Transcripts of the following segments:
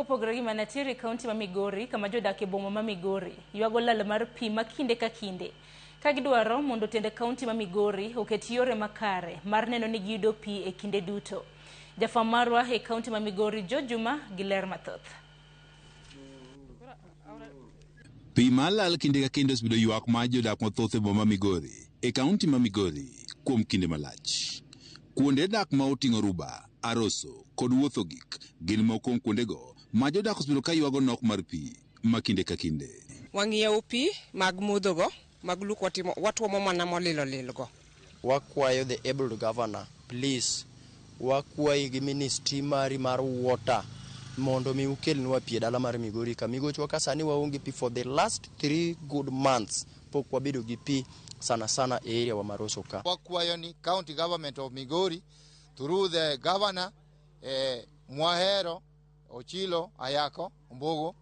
Kopogore gi manatiere kaunti ma Migori kama jodak e boma ma Migori ywago lal mar pi ma kinde ka kinde ka gidwaro mondo tende kaunti ma Migori oket yore makare mar neno ni giyudo pi e kinde duto. Jafwamb marwa e kaunti ma Migori George Juma gi ler mathoth. Pi malal kinde ka kinde osebedo ywak ma jodak mathoth e boma ma Migori e kaunti ma Migori kuom kinde malach. Kuonde dak ma oting'o Ruba, Aroso kod wuotho gik gin moko kuondego ma jodak osebedo ka ywago nok mar pi ma kinde ka kinde. Wang'iewo pi mag mudhogo mag luok watuomo mana molil go. Wakwayo the able governor, please, wakwayo gi ministry mari mar water mondo mi ukelnwa pi e dala mar Migori ka migochwa ka sani waonge pi for the last 3 good months pok wabedo gi pi sana e area wa Maroso ka. Wakwayo ni county government of Migori through the governor Mwahero Ochilo Ayako Mbogo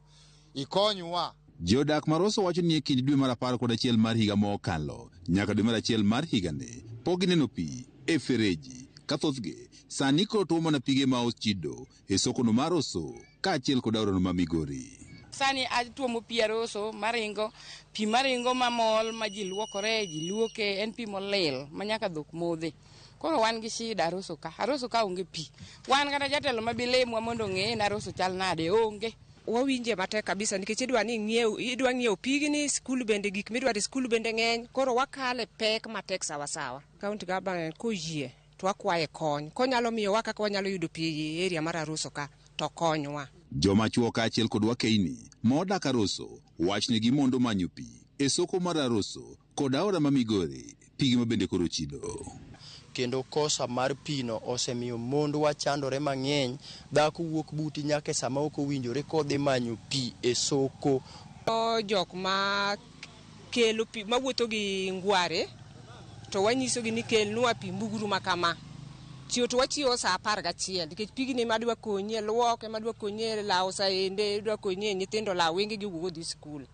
ikonywa. Jodak Maroso wacho ni e kind dwe mar 11 mar higa mokalo nyaka dwe mar 1 mar higani pok gineno pi e fereji ka thothgi sani koro tuomo na pige ma ochido e sokono mar Aroso kaachiel kod aorano ma Migori. Sani atuomo pi Aroso maringo, pi maringo mamol ma ji luokore, ji luoke, en pi molil ma nyaka dhok modhe. Koro wan gi shida Aroso ka onge pi. Wan kata jatelo mabilemwa mondo ng'e na Aroso chal nade onge. Wawinje matek kabisa nikech idwa ng'iewo pigni, skul bende gik midwaro skul bende ng'eny, koro wakale pek matek sawa. County government koyie to wakwaye kony. Konyalo miyowa kaka wanyalo yudo pi e area mar Aroso ka to konywa. Joma chuo kaachiel kod wakeini modak Aroso wachnegi mondo manyo pi e soko mar Aroso kod aora ma Migori pigi ma bende koro chido. Kendo kosa mar pino osemiyo mondo wachandore mang'eny, dhako wuok buti nyaka sama ok owinjore kodhi manyo pi e soko. Jok ma kelo pi mawuotho gi ngware to wanyisogi ni kelnwa pi mbuguru makama. Chiwo to wachiwo sa 11 nikech pigni madwa konye luoke, madwa konye lawo saende, madwa konye nyithindo lawo wenge gi wuok dhi skul.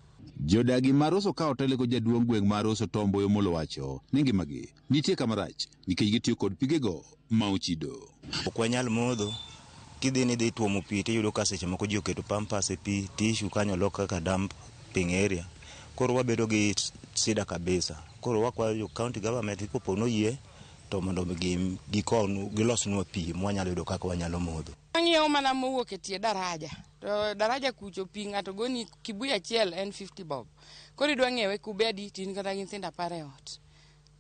Jodagi Maroso ka otelego jaduong' gweng' mar Aroso Tombo Yomolo wacho ni ngimagi nitie kama rach nikech gitiyo kod pigego ma ochido. Ok wanyal modho, kidhi ni dhi tuomo pi tiyudo ka seche moko ji oketo pampas e pi tishu kanyo lok kaka dump ping area. Koro wabedo gi sida kabisa. Koro wakwayo county government kopo noyie to mondo gilosnwa pi mwanyalo yudo kaka wanyalo modho. Wang'iewo mana mowuok e tie daraja. To daraja kucho pi ng'ato goni kibuyu achiel en 50 bob. Koro idwa ng'iewe kube adi tin kata gi nyithindo 10 e ot.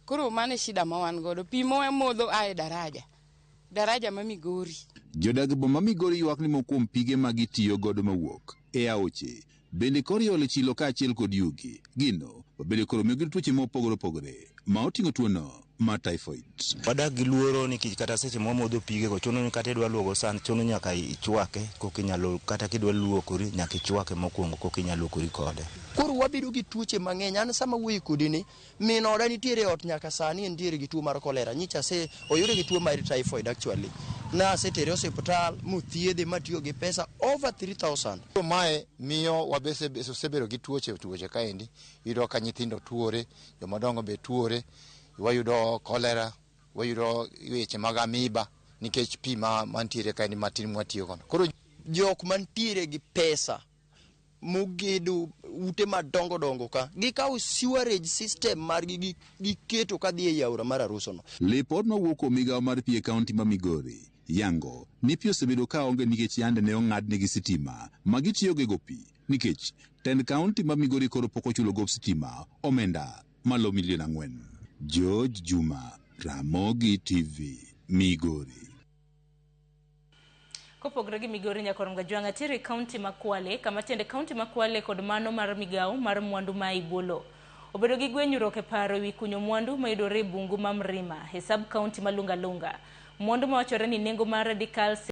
Koro mane shida ma wan godo, pi modho ae daraja ma Migori. Jodag boma Migori ywak ni mokuom pige ma gitiyo godo mawuok e aoche bende koro iolo chilo kaachiel kod yugi gino bende koro miyo tuoche mopogore ma oting'o tuono ma typhoid. Wadak gi luoro nikech kata seche modho pigego chuno ni kata idwa luogo san chuno nyaka ichwake kokinyalo, kata kidwa luokori nyaka ichwake mokwongo kokinyalo luokori kode. Koro wabedo gi tuoche mang'eny. An sama wuoyi kodi ni min oda nitiere ot nyaka sani entiere gi tuo mar kolera, nyicha se oyude gi tuo mar typhoid actually. Na setere hospital muthiedhe matiyo gi pesa over 3,000. Mae miyo wabedo gi tuoche kaendi. Yudo ka nyithindo tuore, jomadongo be tuore, wayudo kolera, wayudo weche mag amiba nikech pi mantiere kaendi matin mwatiyo godo. Koro jok mantiere gi pesa mugedo ute madongo ka gikawo sewerage system margi giketo kadhi e aora mar Aroso no. Lipod mawuok migawo mar pi e kaunti ma Migori yango ni pi osebedo ka onge nikech yande ne ong'adnegi sitima ma gitiyo go pi nikech tend kaunti ma Migori koro pok ochulo gop sitima omenda malo $4 million. George Juma, Ramogi TV, Migori. Kopogore gi Migori nyakorom gajwanga tiere kaunti ma Kwale kama tende kaunti ma Kwale kod mano mar migawo mar mwandu ma Ibolo obedo gi gwenyruok e paro wi kunyo mwandu ma yudore e bungu ma Mrima e sub kaunti ma Lunga. Mwandu ma wachore ni nengo mar radical